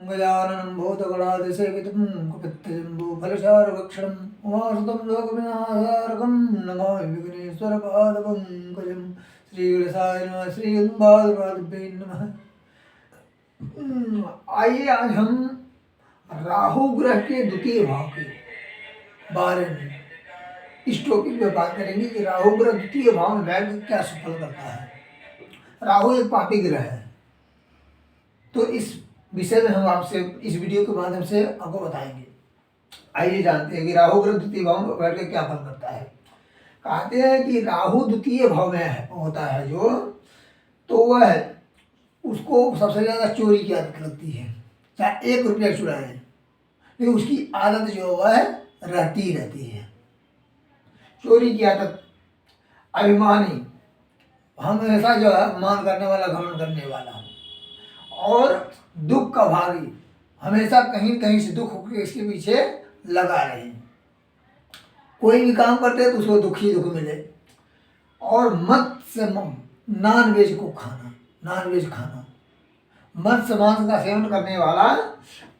गजाननं भूतगणाधिसेवितं कपित्थजम्बूफलसारभक्षणम् उमासुतं लोकविनाशारकं नमामि विघ्नेश्वरपादपङ्कजं। श्रीगणेशाय नमः। श्रीगंगाधरपादाभ्यै नमः। आइए आज हम राहु ग्रह के द्वितीय भाव के बारे में इस टॉपिक पे बात करेंगे कि राहु ग्रह द्वितीय भाव में बैठ क्या सफल करता है। राहु एक पापी ग्रह है, तो इस विषय में हम आपसे इस वीडियो के माध्यम से आपको बताएंगे। आइए जानते हैं कि राहु ग्रह द्वितीय भाव में बैठ के क्या फल करता है। कहते हैं कि राहु द्वितीय भाव में होता है जो, तो वह उसको सबसे ज़्यादा चोरी की आदत लगती है। चाहे 1 रुपया चुराए, लेकिन उसकी आदत जो है रहती रहती है, चोरी की आदत। अभिमानी, हमेशा जो है मान करने वाला, घमंड करने वाला, और दुख का भागी, हमेशा कहीं कहीं से दुख होकर इसके पीछे लगा रहे। कोई भी काम करते हैं तो उसको दुख ही दुख मिले। और मत्स्य नॉन वेज को खाना, नॉन वेज खाना, मत्स्य मांस का सेवन करने वाला,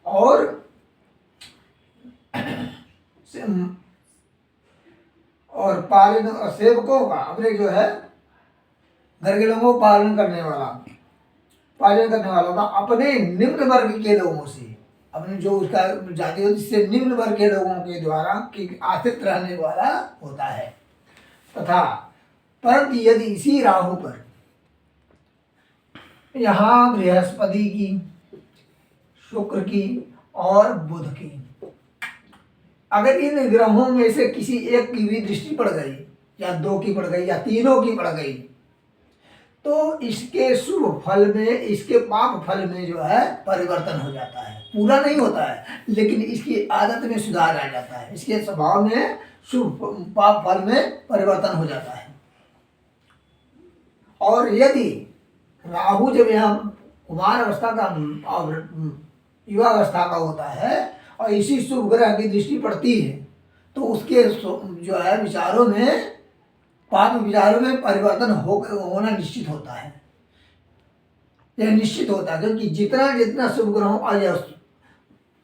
और पालन और सेवकों का, अपने जो है घर के लोगों को पालन करने वाला था, अपने निम्न वर्ग के लोगों से, अपने जो उसका जाति होती इससे निम्न वर्ग के लोगों के द्वारा कि आश्रित रहने वाला होता है। तथा परंतु यदि इसी राहु पर यहाँ बृहस्पति की, शुक्र की और बुध की, अगर इन ग्रहों में से किसी एक की भी दृष्टि पड़ गई, या 2 की पड़ गई, या तीनों की पड़ गई, तो इसके शुभ फल में, इसके पाप फल में जो है परिवर्तन हो जाता है। पूरा नहीं होता है, लेकिन इसकी आदत में सुधार आ जाता है, इसके स्वभाव में शुभ पाप फल में परिवर्तन हो जाता है। और यदि राहु जब यहाँ कुमार अवस्था का और युवा अवस्था का होता है और इसी शुभ ग्रह की दृष्टि पड़ती है, तो उसके जो है विचारों में, पाप विचारों में परिवर्तन होना निश्चित होता है। यह निश्चित होता है, क्योंकि जितना जितना शुभ ग्रहों,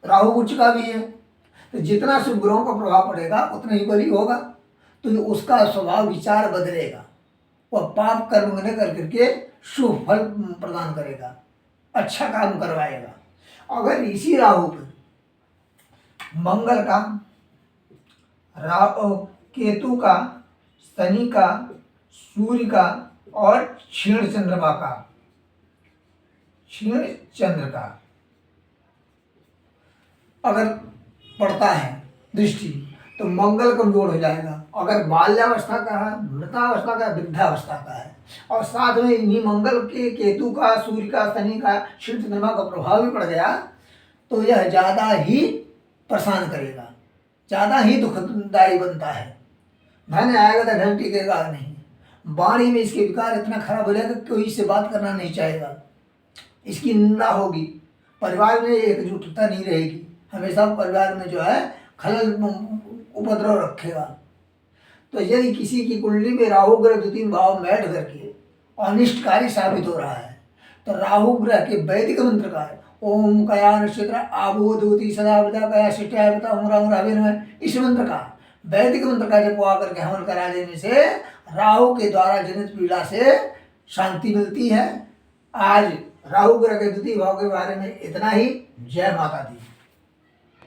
राहु उच्च का भी है, तो जितना शुभ ग्रहों का प्रभाव पड़ेगा उतना ही बली होगा, तो उसका स्वभाव विचार बदलेगा। वह पाप कर्म न कर करके शुभ फल प्रदान करेगा, अच्छा काम करवाएगा। अगर इसी राहु पर मंगल का, केतु का, शनि का, सूर्य का और क्षीण चंद्र का अगर पड़ता है दृष्टि, तो मंगल कमजोर हो जाएगा। अगर बाल्यावस्था का है, मृतावस्था का, वृद्धावस्था का है, और साथ में इन्हीं मंगल के, केतु का, सूर्य का, शनि का, क्षीण चंद्रमा का प्रभाव भी पड़ गया, तो यह ज़्यादा ही परेशान करेगा, ज़्यादा ही दुखदायी बनता है। धन आएगा तो धन टिकेगा नहीं। वाणी में इसके विकार इतना खराब हो जाएगा कि कोई इससे बात करना नहीं चाहेगा, इसकी निंदा होगी, परिवार में एकजुटता नहीं रहेगी, हमेशा परिवार में जो है खलल उपद्रव रखेगा। तो यदि किसी की कुंडली में राहु ग्रह द्वितीय भाव में बैठ करके अनिष्टकारी साबित हो रहा है, तो राहु ग्रह के वैदिक मंत्र का है ओम कया नक्षत्र आबोधूति सदा विदा कया शिष्टाय बता इस मंत्र का, वैदिक मंत्र का जब पुआ करके हवन करा देने से राहु के द्वारा जनित पीड़ा से शांति मिलती है। आज राहु ग्रह के द्वितीय भाव के बारे में इतना ही। जय माता दी।